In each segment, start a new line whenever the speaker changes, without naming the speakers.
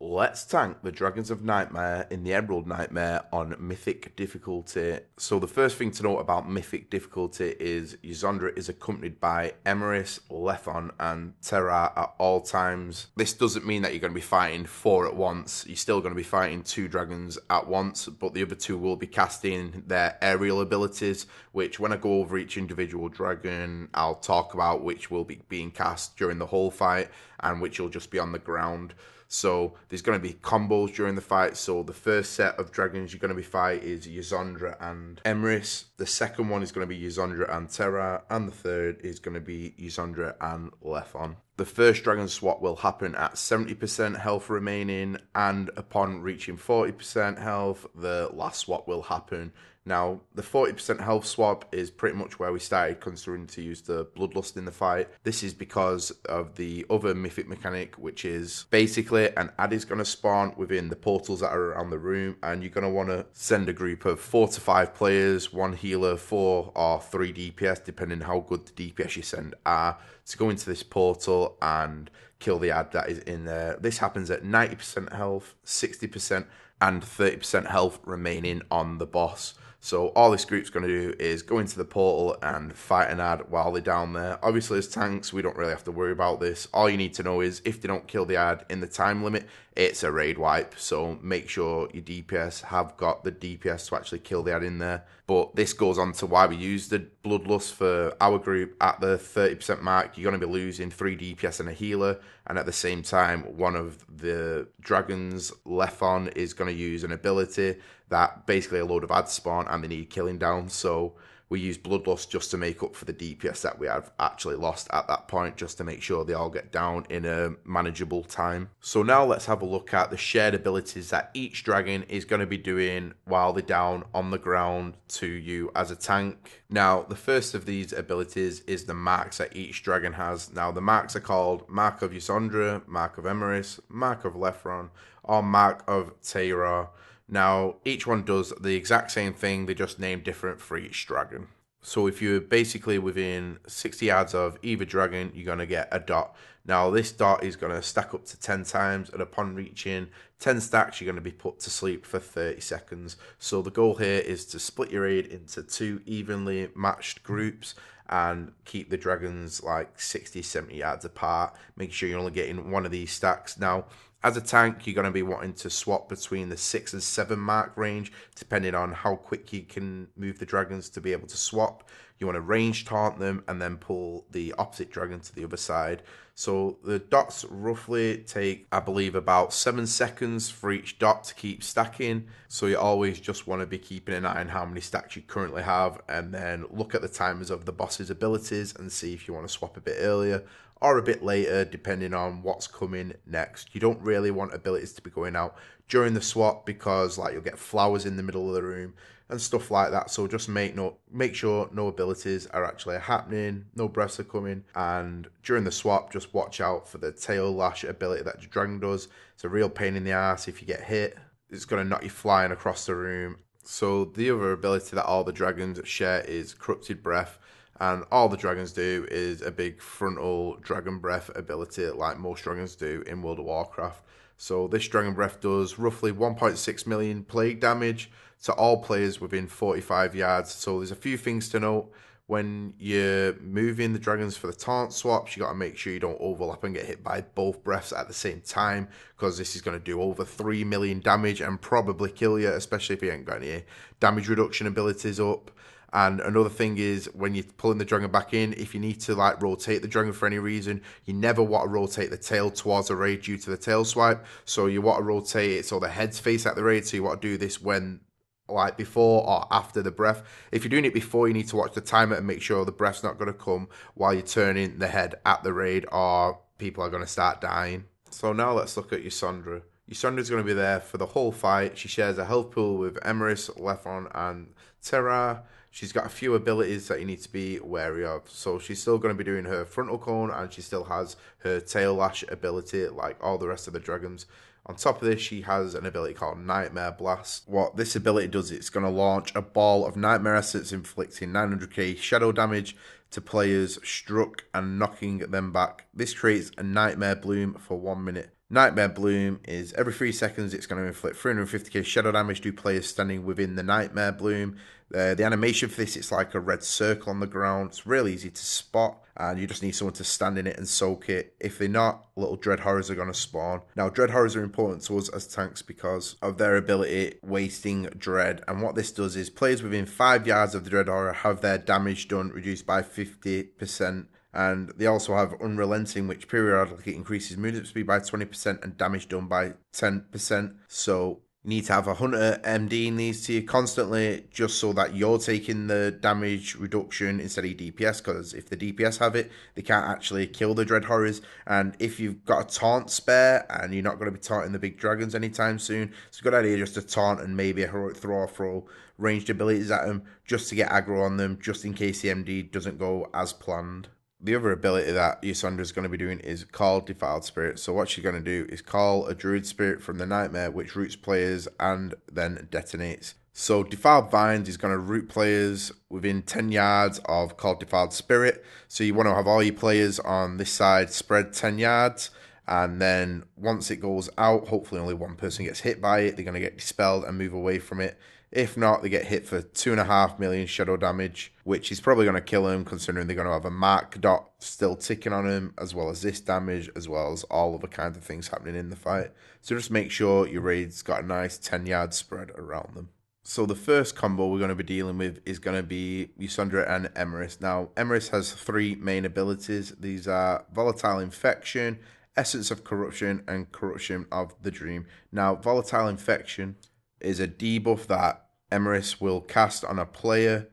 Let's tank the Dragons of Nightmare in the Emerald Nightmare on Mythic difficulty. So the first thing to note about Mythic difficulty is Ysondra is accompanied by Emeris, Lethon and Terra at all times. This doesn't mean that you're going to be fighting 4 at once. You're still going to be fighting 2 dragons at once, but the other 2 will be casting their aerial abilities, which when I go over each individual dragon, I'll talk about which will be being cast during the whole fight and which will just be on the ground. So there's going to be combos during the fight. So the first set of dragons you're going to be fight is Ysondra and Emeris. The second one is going to be Ysondra and Terra. And the third is going to be Ysondra and Lethon. The first dragon swap will happen at 70% health remaining, and upon reaching 40% health, the last swap will happen. Now, the 40% health swap is pretty much where we started considering to use the Bloodlust in the fight. This is because of the other mythic mechanic, which is basically an ad is going to spawn within the portals that are around the room, and you're going to want to send a group of 4 to 5 players, 1 healer, 4 or 3 DPS, depending how good the DPS you send are, to go into this portal and kill the ad that is in there. This happens at 90% health, 60% and 30% health remaining on the boss. So all this group's going to do is go into the portal and fight an ad while they're down there. Obviously as tanks, we don't really have to worry about this. All you need to know is if they don't kill the ad in the time limit, it's a raid wipe. So make sure your DPS have got the DPS to actually kill the ad in there. But this goes on to why we use the Bloodlust for our group. At the 30% mark, you're going to be losing 3 DPS and a healer. And at the same time, one of the dragons, Lethon, is going to use an ability that basically a load of ads spawn and they need killing down. So we use Bloodlust just to make up for the DPS that we have actually lost at that point, just to make sure they all get down in a manageable time. So now let's have a look at the shared abilities that each dragon is going to be doing while they're down on the ground to you as a tank. Now, the first of these abilities is the marks that each dragon has. Now, the marks are called Mark of Ysondra, Mark of Emeris, Mark of Lethron, or Mark of Terra. Now, each one does the exact same thing, they just name different for each dragon. So if you're basically within 60 yards of either dragon, you're going to get a dot. Now, this dot is going to stack up to 10 times, and upon reaching 10 stacks, you're going to be put to sleep for 30 seconds. So the goal here is to split your raid into 2 evenly matched groups and keep the dragons like 60, 70 yards apart. Make sure you're only getting one of these stacks. Now, as a tank, you're going to be wanting to swap between the 6 and 7 mark range, depending on how quick you can move the dragons to be able to swap. You want to range taunt them and then pull the opposite dragon to the other side. So the dots roughly take, I believe, about 7 seconds for each dot to keep stacking. So you always just want to be keeping an eye on how many stacks you currently have, and then look at the timers of the boss's abilities and see if you want to swap a bit earlier or a bit later, depending on what's coming next. You don't really want abilities to be going out during the swap because like you'll get flowers in the middle of the room and stuff like that. So just make sure no abilities are actually happening, no breaths are coming, and during the swap just watch out for the tail lash ability that your dragon does. It's a real pain in the ass. If you get hit, it's going to knock you flying across the room. So the other ability that all the dragons share is Corrupted Breath. And all the dragons do is a big frontal dragon breath ability like most dragons do in World of Warcraft. So this dragon breath does roughly 1.6 million plague damage to all players within 45 yards. So there's a few things to note. When you're moving the dragons for the taunt swaps, you got to make sure you don't overlap and get hit by both breaths at the same time, because this is going to do over 3 million damage and probably kill you, especially if you ain't got any damage reduction abilities up. And another thing is, when you're pulling the dragon back in, if you need to like rotate the dragon for any reason, you never want to rotate the tail towards the raid due to the tail swipe. So you want to rotate it so the head's face at the raid. So you want to do this when like before or after the breath. If you're doing it before, you need to watch the timer and make sure the breath's not going to come while you're turning the head at the raid, or people are going to start dying. So now let's look at Ysondra. Ysandra's going to be there for the whole fight. She shares a health pool with Emeris, Lethon and Terra. She's got a few abilities that you need to be wary of. So she's still going to be doing her frontal cone, and she still has her tail lash ability like all the rest of the dragons. On top of this, she has an ability called Nightmare Blast. What this ability does, it's going to launch a ball of nightmare essence inflicting 900k shadow damage to players struck and knocking them back. This creates a nightmare bloom for 1 minute. Nightmare Bloom is every 3 seconds it's going to inflict 350k shadow damage to players standing within the Nightmare Bloom. The animation for this, it's like a red circle on the ground. It's really easy to spot, and you just need someone to stand in it and soak it. If they're not, little Dread Horrors are going to spawn. Now, Dread Horrors are important to us as tanks because of their ability wasting Dread, and what this does is players within 5 yards of the Dread Horror have their damage done reduced by 50%. And they also have Unrelenting, which periodically increases movement speed by 20% and damage done by 10%. So you need to have a Hunter MD in these to you constantly, just so that you're taking the damage reduction instead of DPS, because if the DPS have it, they can't actually kill the Dread Horrors. And if you've got a taunt spare and you're not going to be taunting the big dragons anytime soon, it's a good idea just to taunt and maybe a heroic throw ranged abilities at them, just to get aggro on them, just in case the MD doesn't go as planned. The other ability that Ysandra is going to be doing is call Defiled Spirit. So what she's going to do is call a Druid Spirit from the Nightmare, which roots players and then detonates. So Defiled Vines is going to root players within 10 yards of called Defiled Spirit. So you want to have all your players on this side spread 10 yards. And then once it goes out, hopefully only one person gets hit by it. They're going to get dispelled and move away from it. If not, they get hit for 2.5 million shadow damage, which is probably going to kill them, considering they're going to have a mark dot still ticking on them, as well as this damage, as well as all other kinds of things happening in the fight. So just make sure your raid's got a nice 10-yard spread around them. So the first combo we're going to be dealing with is going to be Ysandra and Emerys. Now, Emerys has 3 main abilities. These are Volatile Infection, Essence of Corruption, and Corruption of the Dream. Now, Volatile Infection is a debuff that Emerys will cast on a player,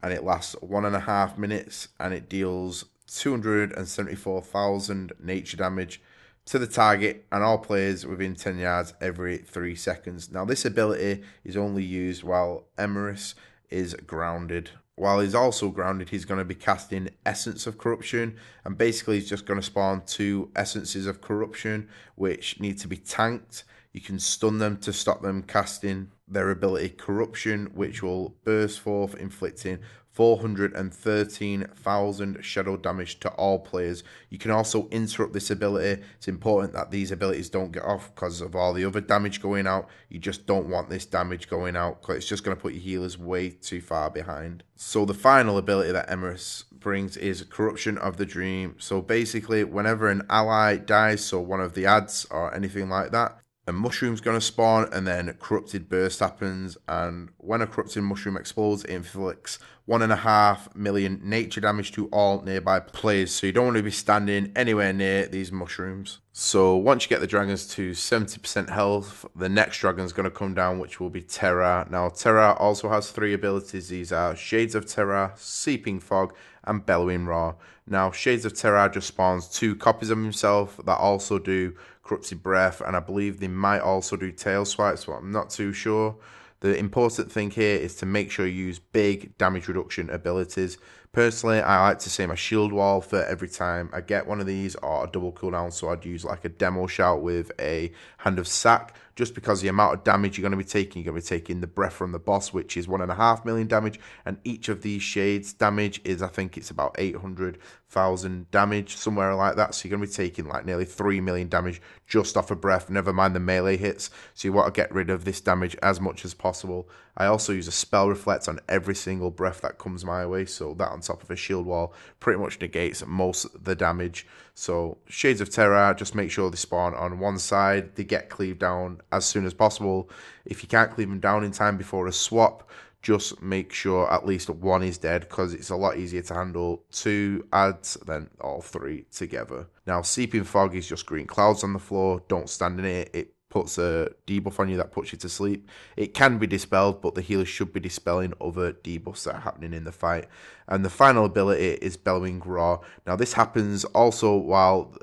and it lasts 1.5 minutes, and it deals 274,000 nature damage to the target and all players within 10 yards every 3 seconds. Now, this ability is only used while Emerys is grounded. While he's also grounded, he's going to be casting Essence of Corruption, and basically he's just going to spawn 2 Essences of Corruption, which need to be tanked. You can stun them to stop them casting their ability Corruption, which will burst forth, inflicting 413,000 shadow damage to all players. You can also interrupt this ability. It's important that these abilities don't get off because of all the other damage going out. You just don't want this damage going out because it's just going to put your healers way too far behind. So the final ability that Emerys brings is Corruption of the Dream. So basically, whenever an ally dies, so one of the adds or anything like that, a mushroom's going to spawn, and then a corrupted burst happens, and when a corrupted mushroom explodes, it inflicts 1.5 million nature damage to all nearby players, so you don't want to be standing anywhere near these mushrooms. So once you get the dragons to 70% health, the next dragon's going to come down, which will be Terra. Now, Terra also has 3 abilities. These are Shades of Terra, Seeping Fog, and Bellowing Roar. Now, Shades of Terra just spawns 2 copies of himself that also do Corrupted Breath, and I believe they might also do Tail Swipe, so I'm not too sure. The important thing here is to make sure you use big damage reduction abilities. Personally, I like to say my shield wall for every time I get one of these, or a double cooldown, so I'd use like a demo shout with a Hand of Sack, just because the amount of damage you're going to be taking, you're going to be taking the breath from the boss, which is 1.5 million damage, and each of these shades damage is, I think it's about 800,000 damage, somewhere like that, so you're going to be taking like nearly 3 million damage just off a breath, never mind the melee hits, so you want to get rid of this damage as much as possible. I also use a Spell Reflect on every single breath that comes my way, so that on top of a shield wall pretty much negates most of the damage. So Shades of Terror, just make sure they spawn on one side, they get cleaved down as soon as possible. If you can't cleave them down in time before a swap, just make sure at least one is dead, because it's a lot easier to handle 2 adds than all 3 together. Now, Seeping Fog is just green clouds on the floor. Don't stand in it. It puts a debuff on you that puts you to sleep. It can be dispelled, but the healer should be dispelling other debuffs that are happening in the fight. And the final ability is Bellowing Roar. Now, this happens also while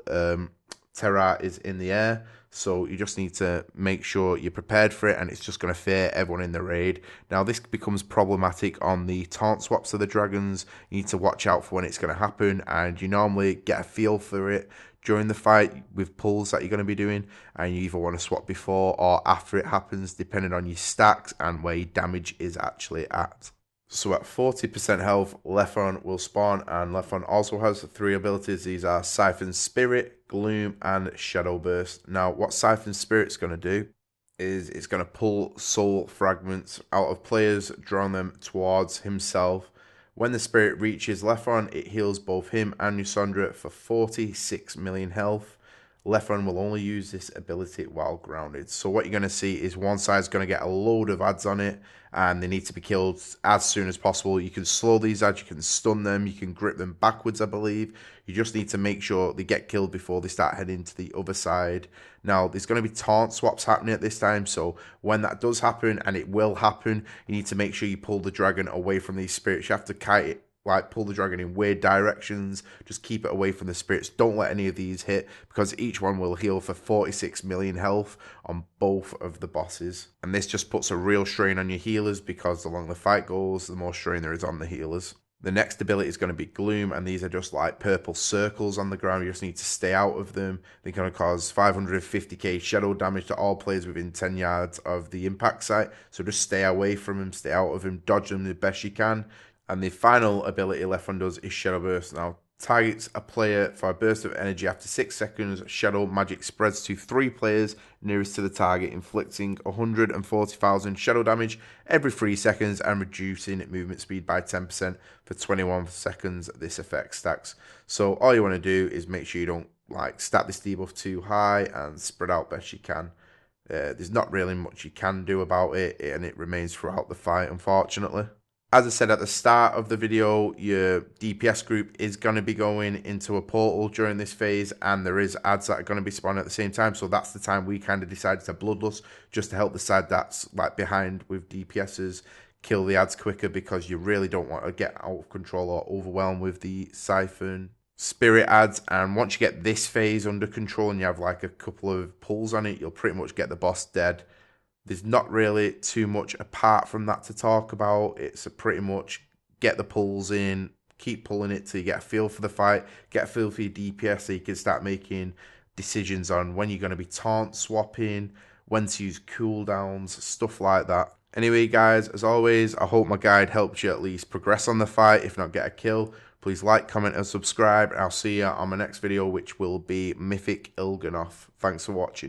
Terra is in the air, so you just need to make sure you're prepared for it, and it's just going to fear everyone in the raid. Now, this becomes problematic on the taunt swaps of the dragons. You need to watch out for when it's going to happen, and you normally get a feel for it during the fight with pulls that you're going to be doing, and you either want to swap before or after it happens, depending on your stacks and where your damage is actually at. So at 40% health, Lethon will spawn, and Lethon also has 3 abilities. These are Siphon Spirit, Gloom, and Shadow Burst. Now, what Siphon Spirit's going to do is it's going to pull soul fragments out of players, drawing them towards himself. When the spirit reaches Lethon, it heals both him and Ysandra for 46 million health. Lethon will only use this ability while grounded. So what you're going to see is one side's going to get a load of ads on it, and they need to be killed as soon as possible. You can slow these ads, you can stun them, you can grip them backwards, I believe. You just need to make sure they get killed before they start heading to the other side. Now, there's going to be taunt swaps happening at this time, so when that does happen, and it will happen, you need to make sure you pull the dragon away from these spirits. You have to kite it, like pull the dragon in weird directions. Just keep it away from the spirits. Don't let any of these hit, because each one will heal for 46 million health on both of the bosses. And this just puts a real strain on your healers, because the longer the fight goes, the more strain there is on the healers. The next ability is going to be Gloom, and these are just like purple circles on the ground. You just need to stay out of them. They're going to cause 550k shadow damage to all players within 10 yards of the impact site. So just stay away from them, stay out of them, dodge them the best you can. And the final ability Lethon does is Shadow Burst. Now, targets a player for a burst of energy after 6 seconds. Shadow magic spreads to 3 players nearest to the target, inflicting 140,000 shadow damage every 3 seconds and reducing movement speed by 10% for 21 seconds. This effect stacks. So all you want to do is make sure you don't like stack this debuff too high and spread out best you can. There's not really much you can do about it, and it remains throughout the fight, unfortunately. As I said at the start of the video, your DPS group is going to be going into a portal during this phase, and there is ads that are going to be spawning at the same time. So that's the time we kind of decided to bloodlust, just to help the side that's like behind with DPSs kill the ads quicker, because you really don't want to get out of control or overwhelmed with the Siphon Spirit ads. And once you get this phase under control and you have like a couple of pulls on it, you'll pretty much get the boss dead. There's not really too much apart from that to talk about. It's a pretty much get the pulls in, keep pulling it till you get a feel for the fight, get a feel for your DPS, so you can start making decisions on when you're going to be taunt swapping, when to use cooldowns, stuff like that. Anyway, guys, as always, I hope my guide helps you at least progress on the fight, if not get a kill. Please like, comment, and subscribe, and I'll see you on my next video, which will be Mythic Il'gynoth. Thanks for watching.